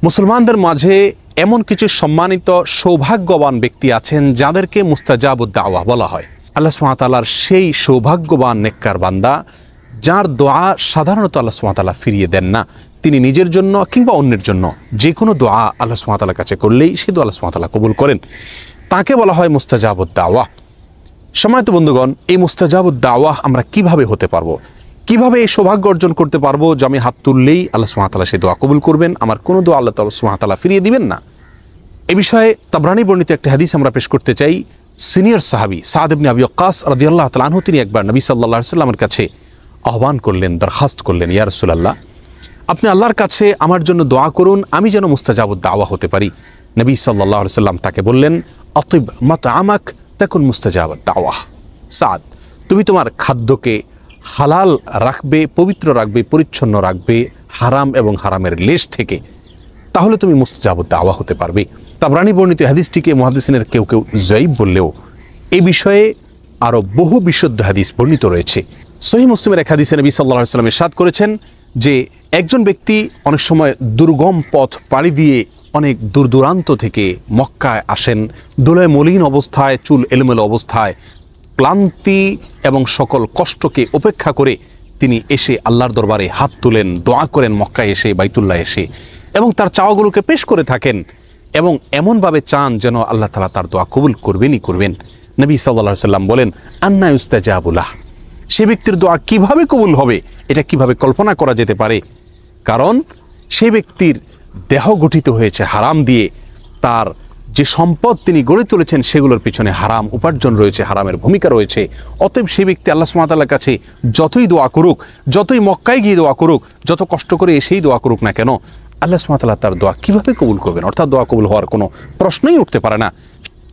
মুসলমানদের মাঝে এমন কিছু সম্মানিত সৌভাগ্যবান ব্যক্তি আছেন যাদেরকে মুস্তাজাবুদ দাওয়া বলা হয়। আল্লাহ সুবহানাহু ওয়া তাআলার সেই সৌভাগ্যবান নেককার বান্দা যার দোয়া সাধারণত আল্লাহ সুবহানাহু ওয়া তাআলা ফিরিয়ে দেন না। তিনি নিজের জন্য কিংবা অন্যের জন্য যে কোনো দোয়া আল্লাহ সুবহানাহু ওয়া তাআলার কাছে করলেই সেই দোয়া আল্লাহ সুবহানাহু ওয়া তাআলা কবুল করেন। তাকে বলা হয় মুস্তাজাবুদ দাওয়া। সম্মানিত বন্ধুগণ, এই মুস্তাজাবুদ দাওয়া আমরা কিভাবে হতে পারবো, কিভাবে এই সৌভাগ্য অর্জন করতে পারবো যে আমি হাত তুললেই আল্লাহ সুবহানাহু ওয়া তাআলা সেই দোয়া কবুল করবেন, আমার কোনো দোয়া আল্লাহ সুবহানাহু ওয়া তাআলা ফিরিয়ে দিবেন না? এ বিষয়ে তাবরানী বর্ণিত একটা হাদিস আমরা পেশ করতে চাই। সিনিয়র সাহাবী সাদ ইবনে আবি ওয়াক্কাস রাদিয়াল্লাহু তাআলা আনহু তিনি একবার নবী সাল্লাল্লাহু আলাইহি ওয়াসাল্লামের কাছে আহ্বান করলেন, দরখাস্ত করলেন, ইয়া রাসূলুল্লাহ, আপনি আল্লাহর কাছে আমার জন্য দোয়া করুন, আমি যেন মুস্তাজাবুদ দাওয়া হতে পারি। নবী সাল্লাল্লাহু আলাইহি ওয়াসাল্লাম তাকে বললেন, আতিব মাতআমাক তাকুন মুস্তাজাবুদ দাওয়া। সাদ, তুমি তোমার খাদ্যকে হালাল রাখবে, পবিত্র রাখবে, পরিচ্ছন্ন রাখবে হারাম এবং হারামের লেশ থেকে, তাহলে তুমি মুস্তাজাবুদ দাওয়া হতে পারবে। তাবরানী বর্ণিত হাদিসটিকে মুহাদ্দিসিনের কেউ কেউ যায়ীফ বললেও এই বিষয়ে আরও বহু বিশুদ্ধ হাদিস বর্ণিত রয়েছে। সহিহ মুসলিমের এক হাদিসে নবী সাল্লাল্লাহু আলাইহি ওয়াসাল্লাম ইরশাদ করেছেন যে একজন ব্যক্তি অনেক সময় দুর্গম পথ পাড়ি দিয়ে অনেক দূর দূরান্ত থেকে মক্কায় আসেন, ধুলায় মলিন অবস্থায়, চুল এলোমেলো অবস্থায়, ক্লান্তি এবং সকল কষ্টকে উপেক্ষা করে তিনি এসে আল্লাহর দরবারে হাত তুলেন, দোয়া করেন মক্কায় এসে, বাইতুল্লাহ এসে, এবং তার চাওয়াগুলোকে পেশ করে থাকেন এবং এমনভাবে চান যেন আল্লাহ তাআলা তার দোয়া কবুল করবেনই করবেন। নবী সাল্লাল্লাহু আলাইহি ওয়াসাল্লাম বলেন, আন্না ইউস্তাজাবু লাহ, সে ব্যক্তির দোয়া কিভাবে কবুল হবে এটা কিভাবে কল্পনা করা যেতে পারে? কারণ সে ব্যক্তির দেহ গঠিত হয়েছে হারাম দিয়ে, তার যে সম্পদ তিনি গড়ে তুলেছেন সেগুলোর পিছনে হারাম উপার্জন রয়েছে, হারামের ভূমিকা রয়েছে। অতএব সেই ব্যক্তি আল্লাহ সুবহানাহু ওয়া তাআলার কাছে যতই দোয়া করুক, যতই মক্কায় গিয়ে দোয়া করুক, যত কষ্ট করে এসেই দোয়া করুক না কেন, আল্লাহ সুবহানাহু ওয়া তাআলা তার দোয়া কিভাবে কবুল করবেন? অর্থাৎ দোয়া কবুল হওয়ার কোনো প্রশ্নই উঠতে পারে না।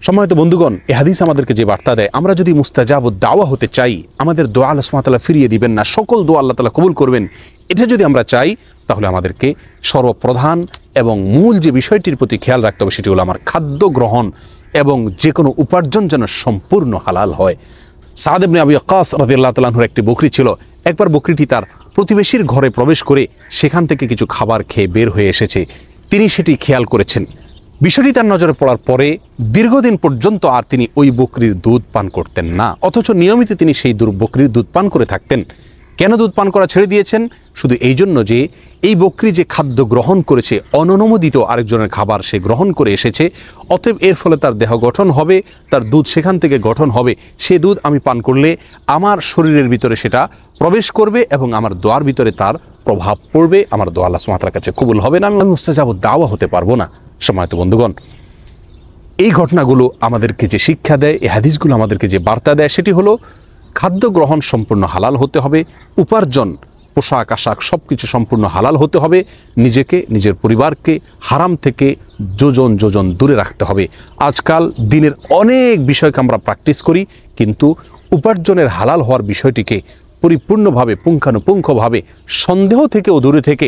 সম্মানিত বন্ধুগণ, এই হাদিস আমাদেরকে যে বার্তা দেয়, আমরা যদি মুস্তাজাবুদ দাওয়া হতে চাই, আমাদের দোয়া আল্লাহ সুবহানাহু ওয়া তাআলা ফিরিয়ে দিবেন না, সকল দোয়া আল্লাহ তাআলা কবুল করবেন, এটা যদি আমরা চাই, তাহলে আমাদেরকে সর্বপ্রধান এবং মূল যে বিষয়টির প্রতি খেয়াল রাখতে হবে সেটি হলো আমার খাদ্য গ্রহণ এবং যে কোনো উপার্জন যেন সম্পূর্ণ হালাল হয়। সাদ ইবনে আবি ওয়াক্কাস রাদিয়াল্লাহু তাআলা আনহুর একটি বকরি ছিল। একবার বকরিটি তার প্রতিবেশীর ঘরে প্রবেশ করে সেখান থেকে কিছু খাবার খেয়ে বের হয়ে এসেছে। তিনি সেটি খেয়াল করেছেন। বিষয়টি তার নজরে পড়ার পরে দীর্ঘদিন পর্যন্ত আর তিনি ওই বকরির দুধ পান করতেন না, অথচ নিয়মিত তিনি সেই বকরির দুধ পান করে থাকতেন। কেন দুধ পান করা ছেড়ে দিয়েছেন? শুধু এই জন্য যে এই বকরি যে খাদ্য গ্রহণ করেছে, অননুমোদিত আরেকজনের খাবার সে গ্রহণ করে এসেছে, অতএব এর ফলে তার দেহ গঠন হবে, তার দুধ সেখান থেকে গঠন হবে, সে দুধ আমি পান করলে আমার শরীরের ভিতরে সেটা প্রবেশ করবে এবং আমার দোয়ার ভিতরে তার প্রভাব পড়বে, আমার দোয়া আল্লাহ সুবহানাহু ওয়া তাআলার কাছে কবুল হবে না, আমি মুস্তাজাবুদ দাওয়া হতে পারবো না। সম্মানিত বন্ধুগণ, এই ঘটনাগুলো আমাদেরকে যে শিক্ষা দেয়, এই হাদিসগুলো আমাদেরকে যে বার্তা দেয়, সেটি হলো খাদ্য গ্রহণ সম্পূর্ণ হালাল হতে হবে, উপার্জন, পোশাক আশাক সব কিছু সম্পূর্ণ হালাল হতে হবে, নিজেকে, নিজের পরিবারকে হারাম থেকে যোজন যোজন দূরে রাখতে হবে। আজকাল দিনের অনেক বিষয়কে আমরা প্র্যাকটিস করি, কিন্তু উপার্জনের হালাল হওয়ার বিষয়টিকে পরিপূর্ণভাবে, পুঙ্খানুপুঙ্খভাবে, সন্দেহ থেকেও দূরে থেকে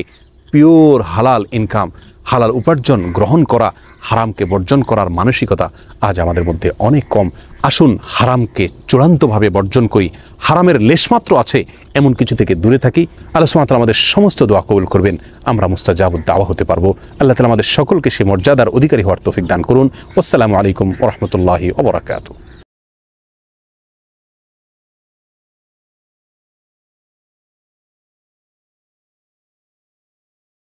পিওর হালাল ইনকাম, হালাল উপার্জন গ্রহণ করা, হারামকে বর্জন করার মানসিকতা আজ আমাদের মধ্যে অনেক কম। আসুন হারামকে চূড়ান্তভাবে বর্জন করি, হারামের লেশমাত্র আছে এমন কিছু থেকে দূরে থাকি। আল্লাহ সুবহানাহু ওয়া তাআলা আমাদের সমস্ত দোয়া কবুল করবেন, আমরা মুস্তাজাবুদ দাওয়া হতে পারবো। আল্লাহ তাআলা আমাদের সকলকে সে মর্যাদার অধিকারী হওয়ার তৌফিক দান করুন। আসসালামু আলাইকুম ওয়া রাহমাতুল্লাহি ওয়া বারাকাতুহু।